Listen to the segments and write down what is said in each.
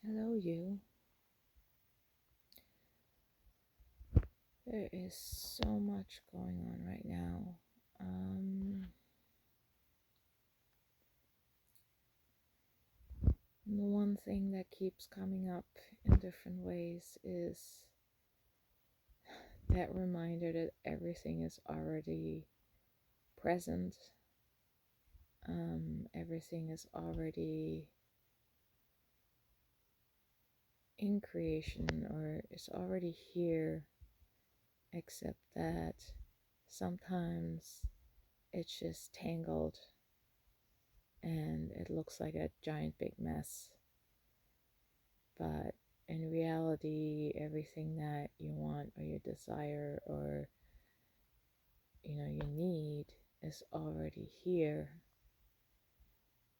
Hello, you. There is so much going on right now. The one thing that keeps coming up in different ways is that reminder that everything is already present. Everything is already in creation or is already here, except that sometimes it's just tangled and it looks like a giant big mess. But in reality, everything that you want or you desire or you need is already here.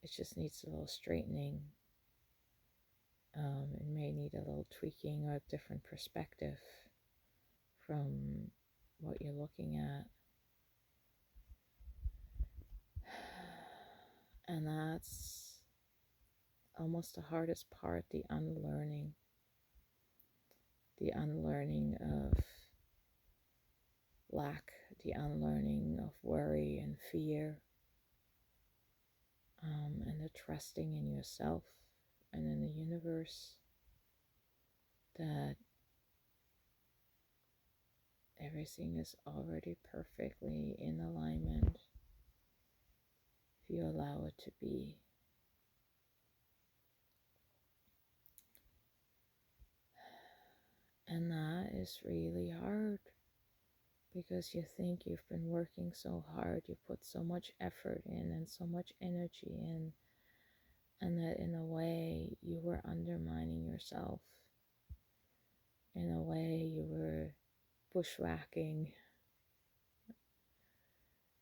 It just needs a little straightening. It may need a little tweaking or a different perspective from what you're looking at. And that's almost the hardest part, the unlearning of lack, the unlearning of worry and fear, and the trusting in yourself and in the universe that everything is already perfectly in alignment if you allow it to be. And that is really hard because you think you've been working so hard, you put so much effort in and so much energy in, and that in a way you were undermining yourself. In a way you were bushwhacking,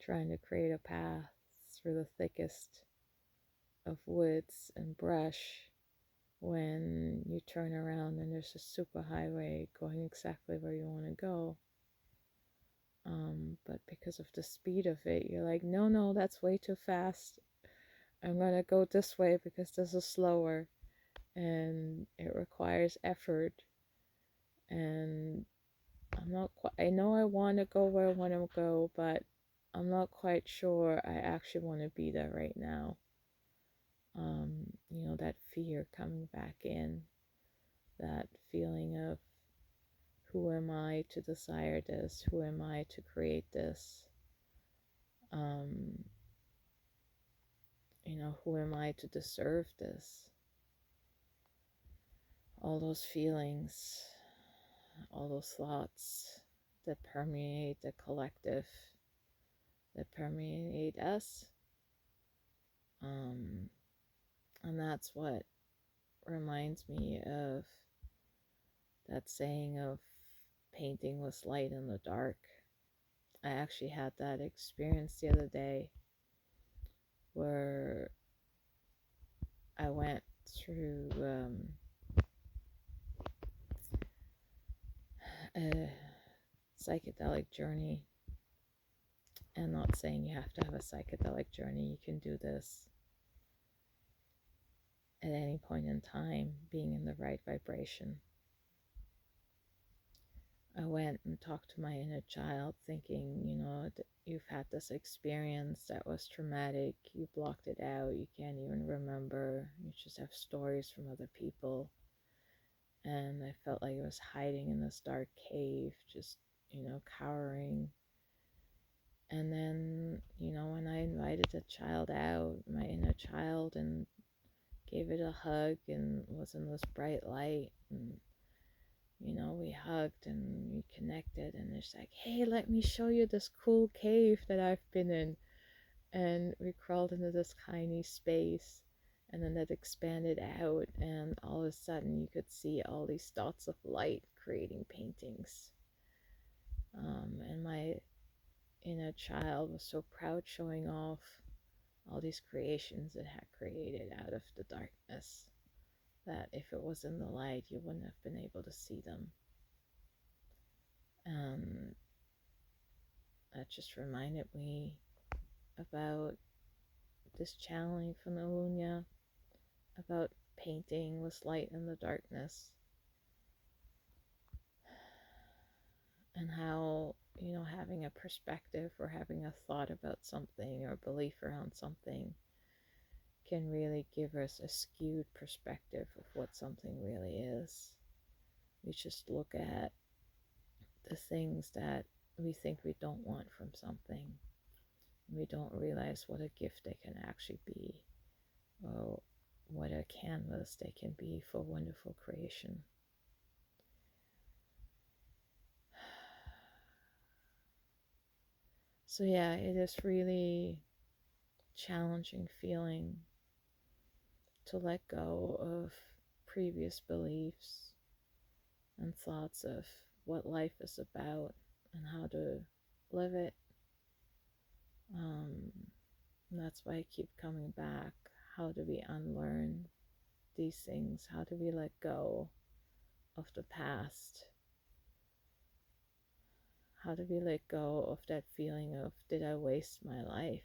trying to create a path through the thickest of woods and brush when you turn around and there's a super highway going exactly where you want to go. But because of the speed of it, you're like, no, that's way too fast. I'm gonna go this way because this is slower, and it requires effort. And I'm not quite. I know I want to go where I want to go, but I'm not quite sure I actually want to be there right now. That fear coming back in, that feeling of who am I to desire this? Who am I to create this? Who am I to deserve this? All those feelings, all those thoughts that permeate the collective, that permeate us. And that's what reminds me of that saying of painting with light in the dark. I actually had that experience the other day where I went through a psychedelic journey. And not saying you have to have a psychedelic journey, you can do this at any point in time, being in the right vibration. I went and talked to my inner child, thinking, you've had this experience that was traumatic, you blocked it out, you can't even remember, you just have stories from other people. And I felt like I was hiding in this dark cave, just, cowering. And then, when I invited the child out, my inner child, and gave it a hug and was in this bright light, and we hugged and we connected, and it's like, hey, let me show you this cool cave that I've been in. And we crawled into this tiny space, and then that expanded out, and all of a sudden you could see all these dots of light creating paintings. And my inner child was so proud, showing off all these creations it had created out of the darkness, that if it was in the light, you wouldn't have been able to see them. That just reminded me about this channeling from Alunya, about painting with light in the darkness, and how, having a perspective or having a thought about something or belief around something can really give us a skewed perspective of what something really is. We just look at the things that we think we don't want from something. We don't realize what a gift they can actually be, or what a canvas they can be for wonderful creation. So yeah, it is really challenging feeling to let go of previous beliefs and thoughts of what life is about and how to live it. And that's why I keep coming back. How do we unlearn these things? How do we let go of the past? How do we let go of that feeling of, did I waste my life?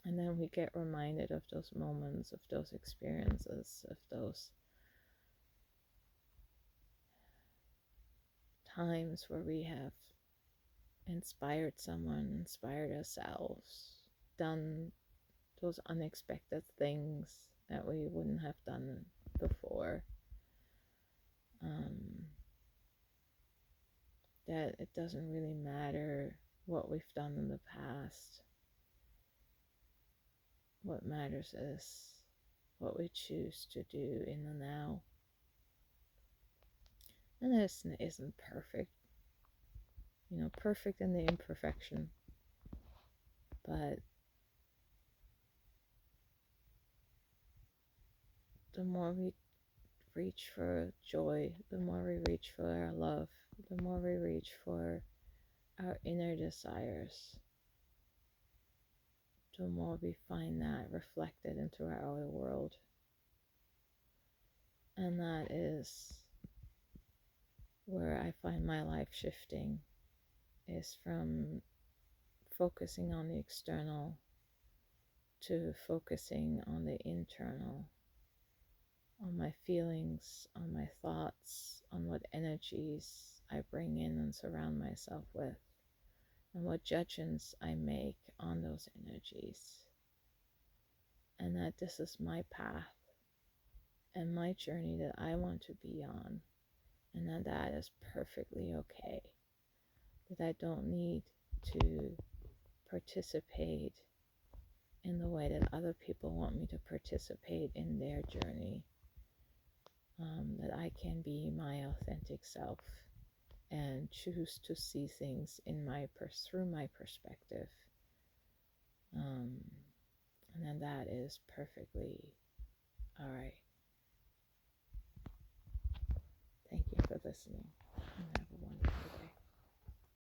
And then we get reminded of those moments, of those experiences, of those times where we have inspired someone, inspired ourselves, done those unexpected things that we wouldn't have done before. That it doesn't really matter what we've done in the past. What matters is what we choose to do in the now. And this isn't perfect, perfect in the imperfection. But the more we reach for joy, the more we reach for our love, the more we reach for our inner desires, the more we find that reflected into our outer world. And that is where I find my life shifting, is from focusing on the external to focusing on the internal, on my feelings, on my thoughts, on what energies I bring in and surround myself with, and what judgments I make on those energies. And that this is my path and my journey that I want to be on, and that is perfectly okay. That I don't need to participate in the way that other people want me to participate in their journey. That I can be my authentic self and choose to see things through my perspective. And then that is perfectly all right.